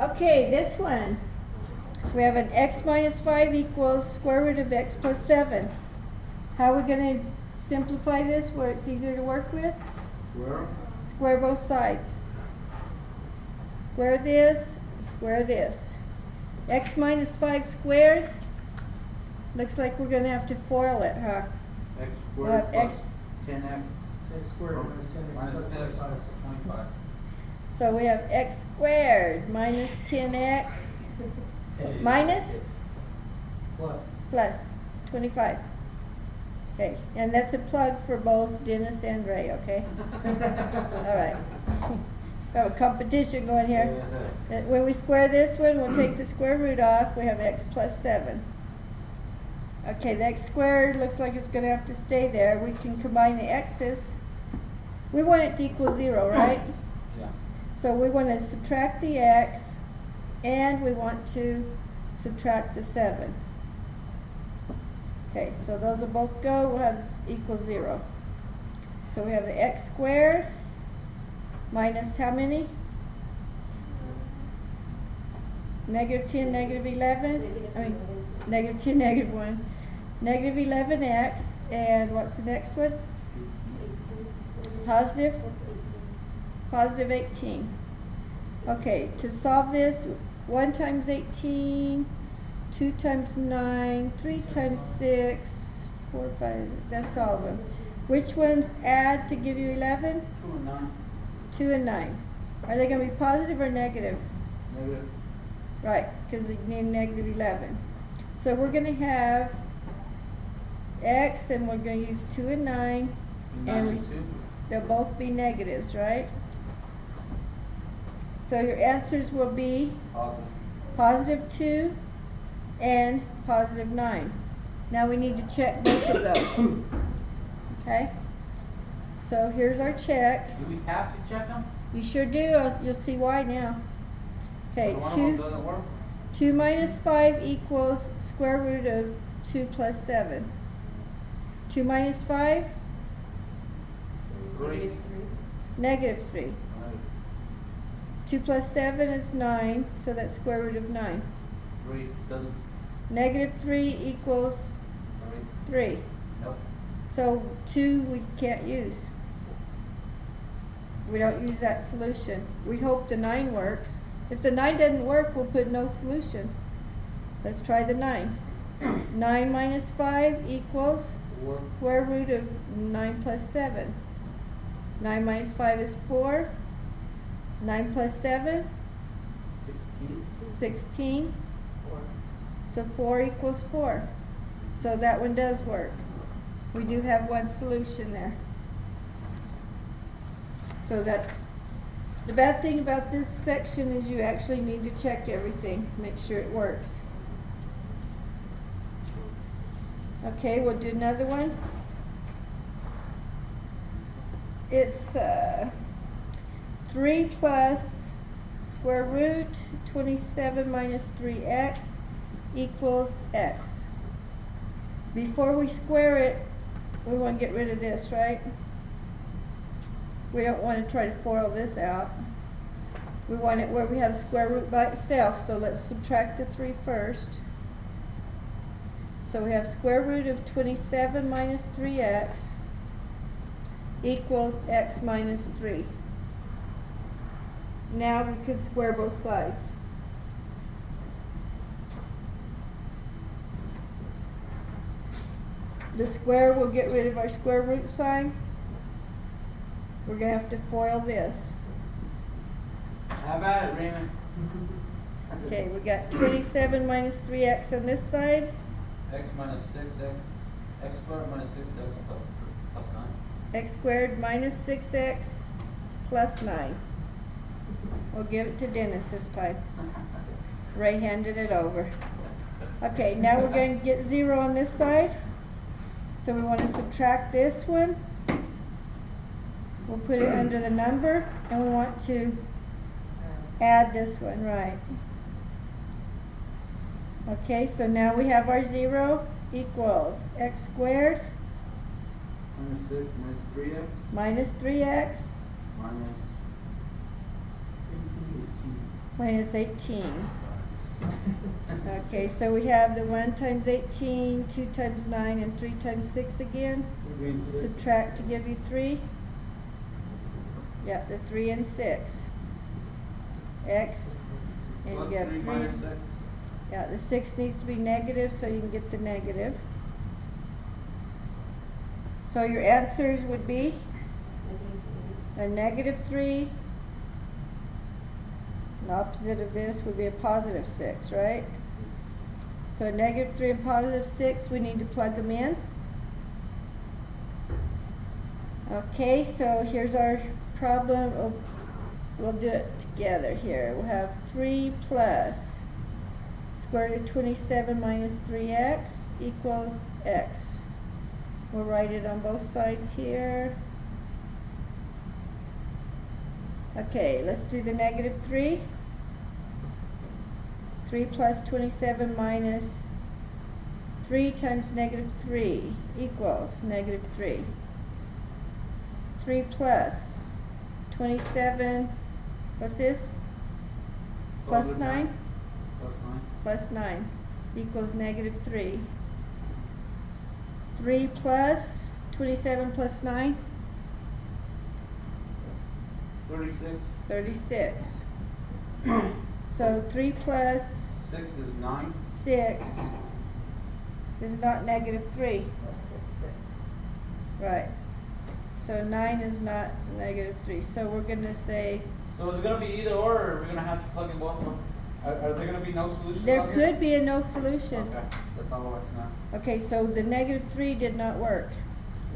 Okay, this one. We have an x minus 5 equals square root of x plus 7. How are we going to simplify this where it's easier to work with? Square. Square both sides. Square this, square this. X minus 5 squared. Looks like we're going to have to FOIL it, huh? X We'll squared have plus x. 10x. X squared minus 10x Minus plus 10x 25. plus 25. So we have x squared minus 10x minus Plus. plus 25. Okay, and that's a plug for both Dennis and Ray, okay? All right. We have a competition going here. When we square this one, we'll take the square root off. We have x plus 7. Okay, the x squared looks like it's going to have to stay there. We can combine the x's. We want it to equal 0, right? Yeah. So we want to subtract the x, and we want to subtract the 7. Okay, so those will both go. We'll have this equal 0. So we have the x squared minus how many? Negative 10, negative 11? I mean, negative 10, negative 1. Negative 11x, and what's the next one? Positive? Positive 18. Okay, to solve this, 1 times 18, 2 times 9, 3 times 6, 4, 5, that's all of them. Which ones add to give you 11? 2 and 9. 2 and 9. Are they going to be positive or negative? Negative. Right, because you need negative 11. So we're going to have x, and we're going to use 2 and 9, and we, they'll both be negatives, right? So your answers will be positive 2 and positive 9. Now we need to check both of those. Okay? So here's our check. Do we have to check them? You sure do. You'll see why now. Okay, So one of them doesn't work? 2 minus 5 equals square root of 2 plus 7. 2 minus 5? 3. Negative 3. 2 plus 7 is 9, so that's square root of 9. 3 doesn't. Negative 3 equals 3. Nope. So 2 we can't use. We don't use that solution. We hope the 9 works. If the 9 doesn't work, we'll put no solution. Let's try the 9. 9 minus 5 equals 4. square root of 9 plus 7. 9 minus 5 is 4. 9 plus 7? 16. So 4 equals 4. So that one does work. We do have one solution there. So that's the bad thing about this section is you actually need to check everything, make sure it works. Okay, we'll do another one. It's 3 plus square root 27 minus 3x equals x. Before we square it, we want to get rid of this, right? We don't want to try to FOIL this out. We want it where we have square root by itself, so let's subtract the 3 first. So we have square root of 27 minus 3x equals x minus 3. Now we can square both sides. The square will get rid of our square root sign. We're going to have to FOIL this. How about it, Raymond? Okay, we got 27 minus 3x on this side. X minus 6x. X squared minus 6x plus 9. X squared minus 6x plus 9. We'll give it to Dennis this time. Ray handed it over. Okay, now we're going to get 0 on this side. So we want to subtract this one. We'll put it under the number, and we want to add this one, right? Okay, so now we have our 0 equals x squared Minus 6 minus 3x. minus 3x Minus minus 18. Okay, so we have the 1 times 18, 2 times 9, and 3 times 6 again. Subtract to give you 3. Yeah, the 3 and 6. X, and Plus you have 3 3. minus 6. Yeah, the 6 needs to be negative, so you can get the negative. So your answers would be a -3. The opposite of this would be a +6, right? So a -3 and +6, we need to plug them in. Okay, so here's our problem. Oh, we'll do it together here. We'll have 3 plus square root of 27 minus 3x equals x. We'll write it on both sides here. Okay, let's do the -3. 3 plus 27 minus 3 times -3 equals -3. 3 plus 27, what's this? Plus 9? Plus 9. Plus 9 equals -3. 3 plus 27 plus 9? 36. 36. So 3 plus 6 is 9. 6 is not -3. It's 6. Right. So 9 is not -3. So we're going to say So is it gonna be either or are we gonna have to plug in both of them? Are there gonna be no solutions? there out here? could be a no solution. Okay, that's all I want to know. Okay, so the -3 did not work.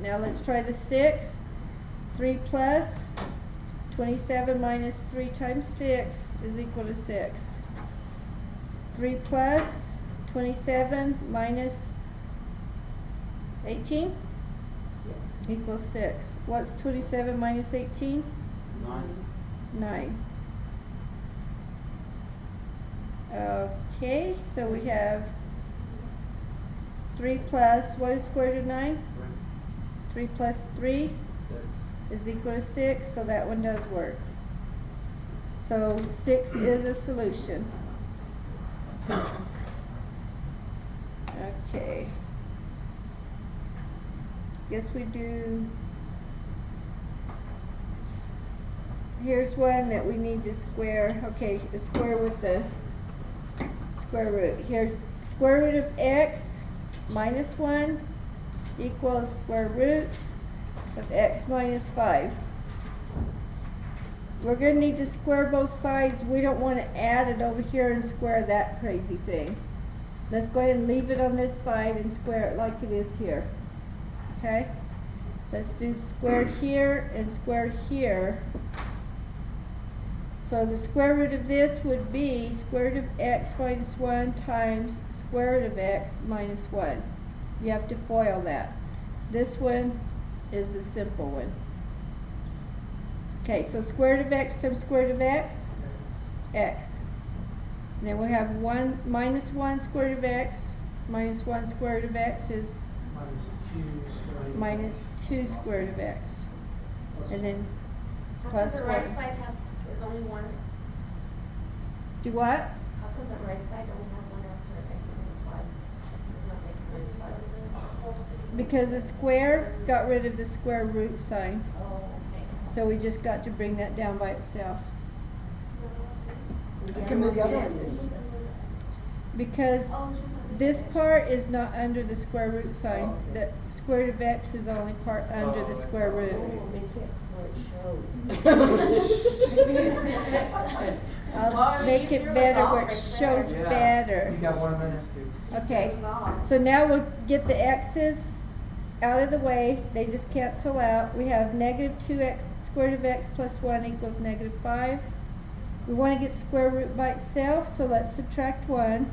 Now let's try the 6. 3 plus 27 minus 3 times 6 is equal to 6. 3 plus 27 minus 18 Yes. equals 6. What's 27 minus 18? 9. 9. Okay, so we have 3 plus, what is square root of 9? 3 plus 3 6. is equal to 6, so that one does work. So 6 is a solution. Okay. Guess we do, here's one that we need to square. Okay, the square with the square root. Here, square root of x minus 1 equals square root of x minus 5. We're going to need to square both sides. We don't want to add it over here and square that crazy thing. Let's go ahead and leave it on this side and square it like it is here. Okay? Let's do square here and square here. So the square root of this would be square root of x minus 1 times square root of x minus 1. You have to FOIL that. This one is the simple one. Okay, so square root of x times square root of x, x. And then we have 1 minus 1 square root of x minus 1 square root of x is minus 2 square root of x. And then How come plus the right 1. side is only one? Do what? How come the right side only has one answer, x minus 5? It's not x minus 5. Because the square got rid of the square root sign. Oh, okay. So we just got to bring that down by itself. How come the other one is? Because this part is not under the square root sign. The square root of x is only part under the square root. Oh, make it where it shows. I'll make it better where it shows Yeah. better. You got 1 minute to. Okay, Shows off. so now we'll get the x's out of the way. They just cancel out. We have negative 2x, square root of x plus 1 equals negative 5. We want to get square root by itself, so let's subtract 1.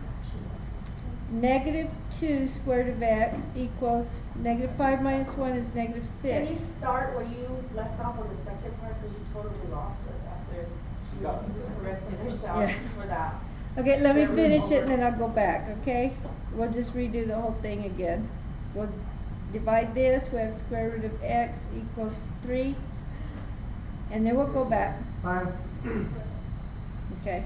Negative 2 square root of x equals negative 5 minus 1 is negative Can you 6. start where you left off on the second part, because you totally lost us after you corrected yourself Yeah. for that. Okay, let me Square root finish it over. and then I'll go back, okay? We'll just redo the whole thing again. We'll divide this, we have square root of x equals 3. And then we'll go back, 5. okay?